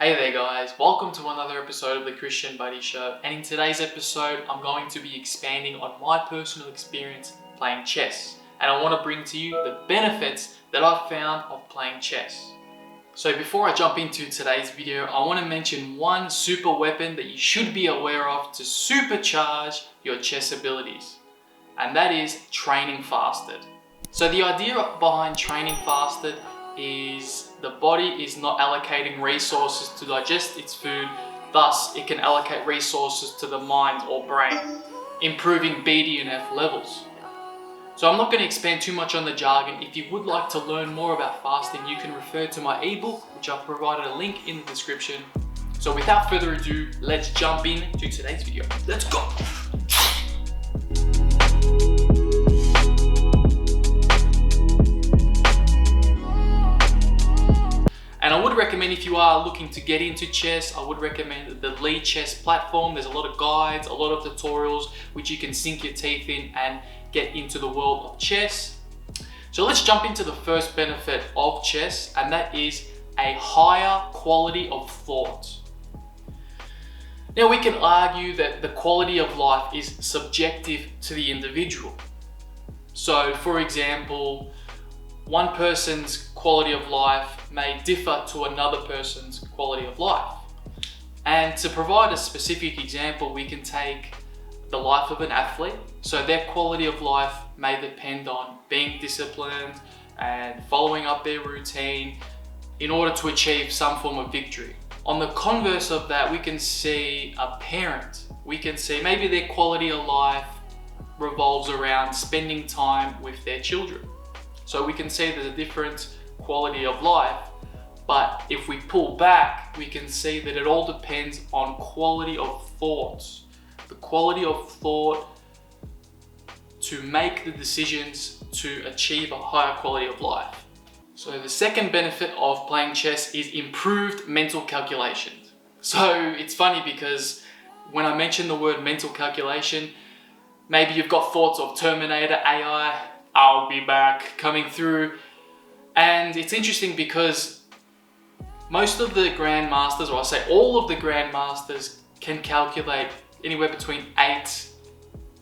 Hey there guys, welcome to another episode of the Christian Buddy Show, and in today's episode I'm going to be expanding on my personal experience playing chess, and I want to bring to you the benefits that I've found of playing chess. So before I jump into today's video, I want to mention one super weapon that you should be aware of to supercharge your chess abilities, and that is training fasted. So the idea behind training fasted is the body is not allocating resources to digest its food, thus it can allocate resources to the mind or brain, improving BDNF levels. So I'm not going to expand too much on the jargon. If you would like to learn more about fasting, you can refer to my ebook, which I've provided a link in the description. So without further ado, let's jump into today's video. Let's go! And I would recommend, if you are looking to get into chess, I would recommend the Lichess platform. There's a lot of guides, a lot of tutorials which you can sink your teeth in and get into the world of chess. So let's jump into the first benefit of chess, and that is a higher quality of thought. Now we can argue that the quality of life is subjective to the individual. So for example, one person's quality of life may differ to another person's quality of life. And to provide a specific example, we can take the life of an athlete. So their quality of life may depend on being disciplined and following up their routine in order to achieve some form of victory. On the converse of that, we can see a parent. We can see maybe their quality of life revolves around spending time with their children. So we can see there's a different quality of life, but if we pull back, we can see that it all depends on quality of thoughts. The quality of thought to make the decisions to achieve a higher quality of life. So the second benefit of playing chess is improved mental calculation. So it's funny because when I mention the word mental calculation, maybe you've got thoughts of Terminator, AI, I'll be back coming through. And it's interesting because most of the grandmasters, or I say all of the grandmasters, can calculate anywhere between 8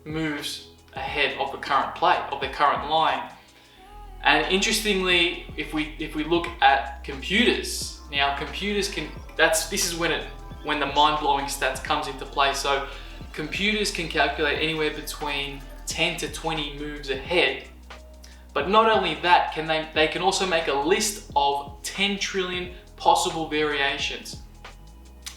moves ahead of the current play, of the current line. And interestingly, if we look at computers, now computers can, this is when the mind-blowing stats comes into play. So computers can calculate anywhere between 10 to 20 moves ahead. But not only that, they can also make a list of 10 trillion possible variations.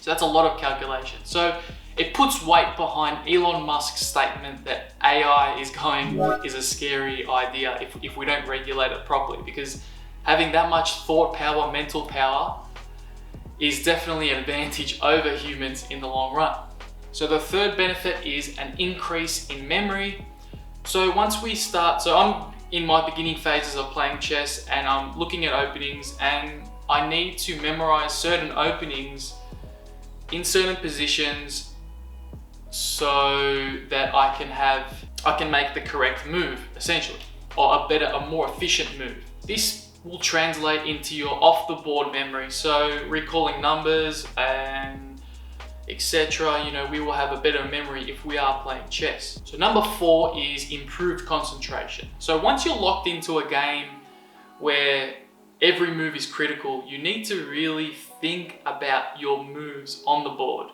So that's a lot of calculation. So it puts weight behind Elon Musk's statement that AI is a scary idea if we don't regulate it properly, because having that much thought power, mental power, is definitely an advantage over humans in the long run. So the third benefit is an increase in memory. So once we start, so I'm in my beginning phases of playing chess and I'm looking at openings, and I need to memorize certain openings in certain positions so that I can make the correct move, essentially, or a more efficient move. This will translate into your off the board memory. So recalling numbers and etc. We will have a better memory if we are playing chess. So number 4 is improved concentration. So once you're locked into a game where every move is critical, you need to really think about your moves on the board.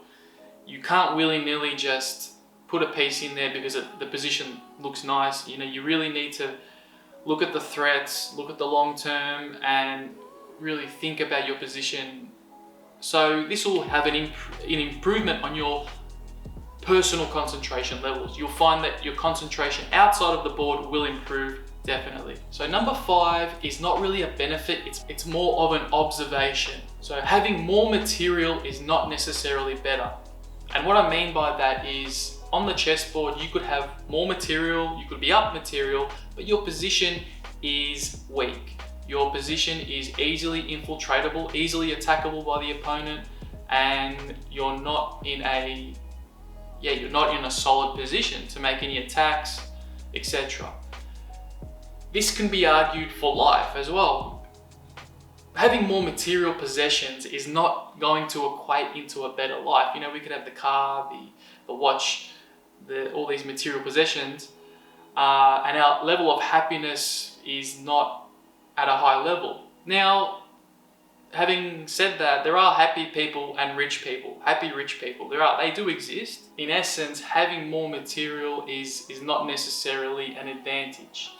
You can't willy-nilly just put a piece in there because the position looks nice. You really need to look at the threats, look at the long term, and really think about your position. So this will have an improvement on your personal concentration levels. You'll find that your concentration outside of the board will improve, definitely. So number 5 is not really a benefit, it's more of an observation. So having more material is not necessarily better. And what I mean by that is, on the chessboard you could have more material, you could be up material, but your position is weak. Your position is easily infiltratable, easily attackable by the opponent, and you're not in a solid position to make any attacks, etc. This can be argued for life as well. having more material possessions is not going to equate into a better life. You know, we could have the car, the watch, all these material possessions, and our level of happiness is not at a high level. Now, having said that, there are happy people and rich people, happy rich people. They do exist. In essence, having more material is not necessarily an advantage.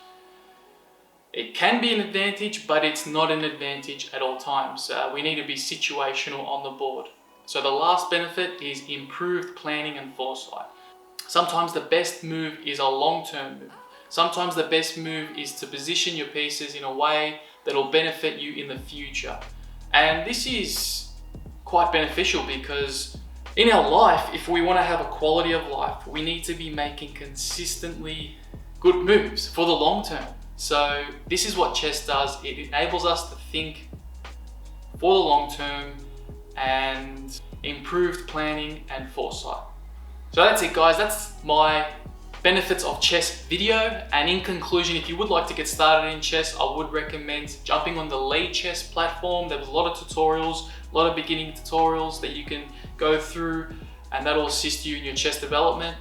It can be an advantage, but it's not an advantage at all times. We need to be situational on the board. So the last benefit is improved planning and foresight. Sometimes the best move is a long-term move. Sometimes the best move is to position your pieces in a way that'll benefit you in the future. And this is quite beneficial because in our life, if we want to have a quality of life, we need to be making consistently good moves for the long term. So this is what chess does. It enables us to think for the long term and improved planning and foresight. So that's it, guys. That's my benefits of chess video. And in conclusion, if you would like to get started in chess, I would recommend jumping on the Lichess platform. There's a lot of tutorials, a lot of beginning tutorials that you can go through, and that'll assist you in your chess development.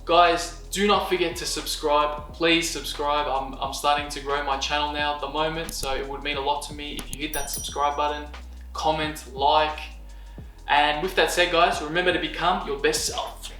Guys, do not forget to subscribe. Please subscribe. I'm starting to grow my channel now at the moment, so it would mean a lot to me if you hit that subscribe button, comment, like. And with that said, guys, remember to become your best self.